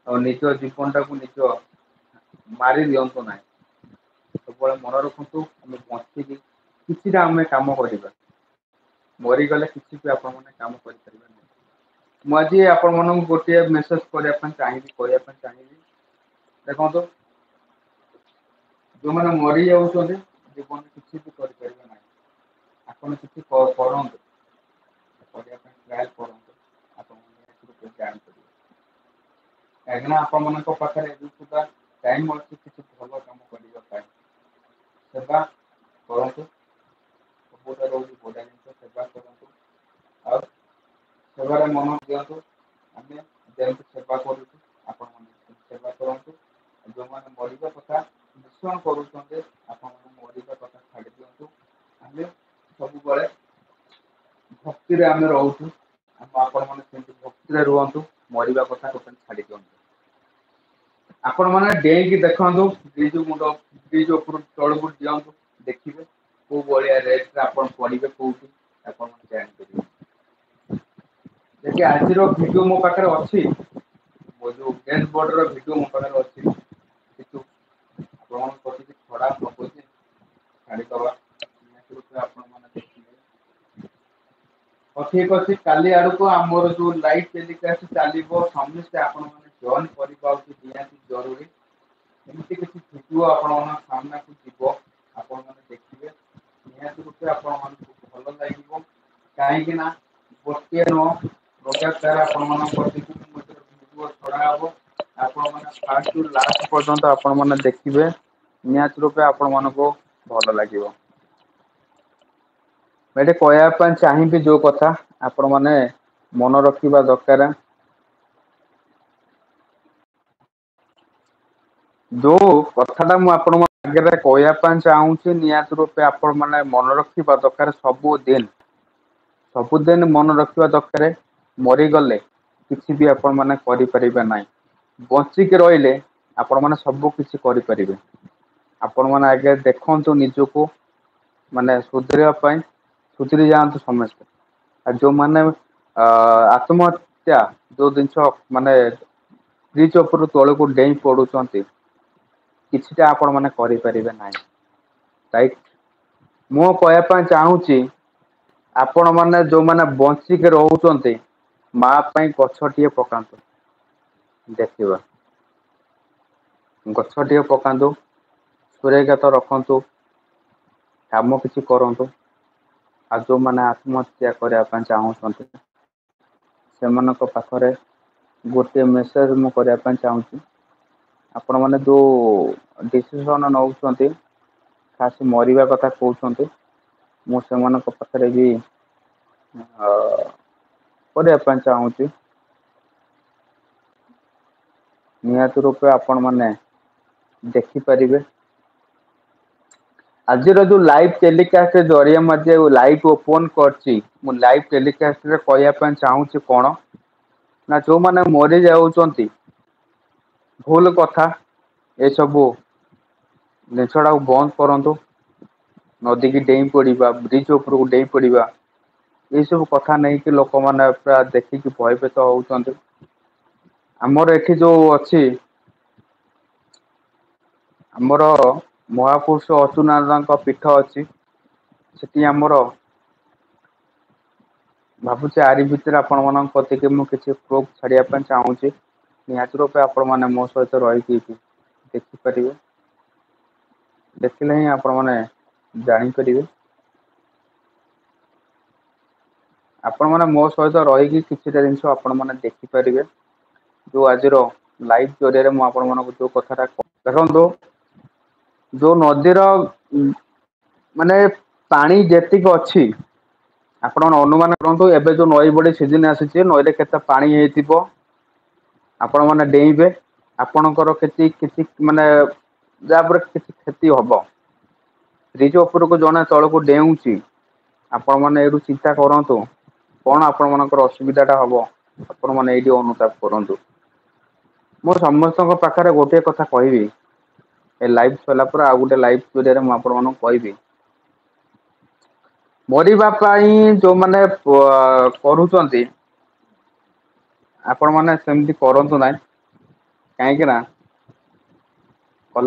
और निज जीवन टाक निज मारी दिंतु ना सब मन रखु आम बचिकी किसी आम कम करवा मरीगले किसी भी आपण मैंने कम कर मुझे आपण मन गोटे मेसेज करने चाहिए देखो जो मैंने मरी जाऊँ जीवन किसी भी करें ना आपड़ किसी करूँ ट्राएल करूँ आप कहीं आपण पाखे सुधा टाइम अच्छी किसी भल कम करने सेवा करूँ सबुठ रोज बड़ा जिन सेवा करूँ और सेवार मन दिंतु आम जमी सेवा करूँ सेवा करूँ जो मैंने मरवा कथा विश्वास करुँच आप मरवा कथा छाड़ दिंतु आम सब भक्ति आम रोचु आपण मैंने भक्ति रुहतु मरवा कथा टोटाल छाड़ दिंतु आपण मैंने डेईकी देखु ब्रिज मुंड ब्रिज उपर तौक दिंतु देखिए कौ भाया रेट आप पड़े कौटी आप जानते देखिए आज भिडियो मो पाखे अच्छी मो जो गेट बोर्डर भिडियो मो पाखे अच्छी किंतु आप छड़ा पकड़ छाड़ीदवा ठीक अच्छे काली आड़ को आमर जो लाइव टेलीकास्ट चलो समस्ते आपण मैंने जॉइन करती जरूरी एमती किसी भिडियो आपण सामना को जीव आपण मैंने देखिए निहत रूपे आपण भल लगे कहीं गोटे नुह लगातार भिडियो छड़ा हम आपण मैंने फास्ट लास्ट पर्यंत आपण मैंने देखिए निहत रूपे आपण मानक भल लगे मैं कहवाई चाहिए जो कथा आपण मैंने मन रखा दरकार जो कथाटा मुझे कहवाई चाहूँगी निहत रूपे आपण मैंने मन रखा दरकार सबुदिन मन रखा दरकार मरीगले किसी भी आपण मैंने करें ना बचिक रही आपण मैंने सब किसी करें आपण मैंने आगे देखु निजक माने सुधरी जातु समस्ते जो मैंने आत्महत्या जो जिनस माने ब्रिज उपर तौक को डेई पड़ुं किसीटा आपण मैंने करें ना राइट मु कहवाई चाहूँगी आपण मैंने जो मैंने बचिक रोचे माँ गछटे पका देखा गछटे पका सुरक्षित रखु कम किसी करूँ आ जो मैंने आत्महत्या करने चाहूँगी से पाखरे गोटे मेसेज मु करने चाहूँगी आपण मैंने जो डिसीजन नौ खास मरवा कथा कहते मुझे पाखे भी करने चाहूँगी निहत रूपे आपण मैंने देखिपारे आज जो लाइव टेलीकास्ट जरिए मध्य लाइव ओपन कर लाइव टेलीकास्ट कहवाई चाहूँगी कौन ना जो मैंने मरी जाऊँच भूल कथा ये सबू जिनसा बंद करूँ नदी की डेई पड़ा ब्रिज उपर को डेई पड़ा ये सब कथा नहीं कि लोक मैंने पूरा देखिकी भयभीत होती आमर एठी जो अच्छी आमर महापुरुष अच्युतानंद पीठ अच्छी से आमर भावुँ आरि भितर आपण मान कति मुझे प्रूफ छाड़ापी चाहूँगी निहत रूपे आपण मैंने मो सहित रही देखिपारे देखिले ही आपण मैंने जापर आपण मैंने मो सहित रही किसी जिन आपण मैंने देखिपारे जो आज लाइव जरिए मुझे जो कथा देखो जो नदीर माने पानी जेतिक अच्छी आपण अनुमान करूँ एवं जो नई बड़ी सीजन आसी नई केते पानी हो आपण मैंने डेइबे आपणकर किसी माने जहाँ किसी क्षति हम ब्रिज उपर को जड़े तौक को डेऊँच आपण मैंने चिंता करूँ कौन आपण मनकर असुविधाटा हम आपण मैंने ये अनुताप करूँ मो समस्त पाखे गोटे कथा कहबी ए लाइव सरला पर आ गोटे लाइव जरिए मुझे कहि मरवाई जो मैंने करुँच आपण मैंने सेमती करूँ ना କାହିଁକି ନା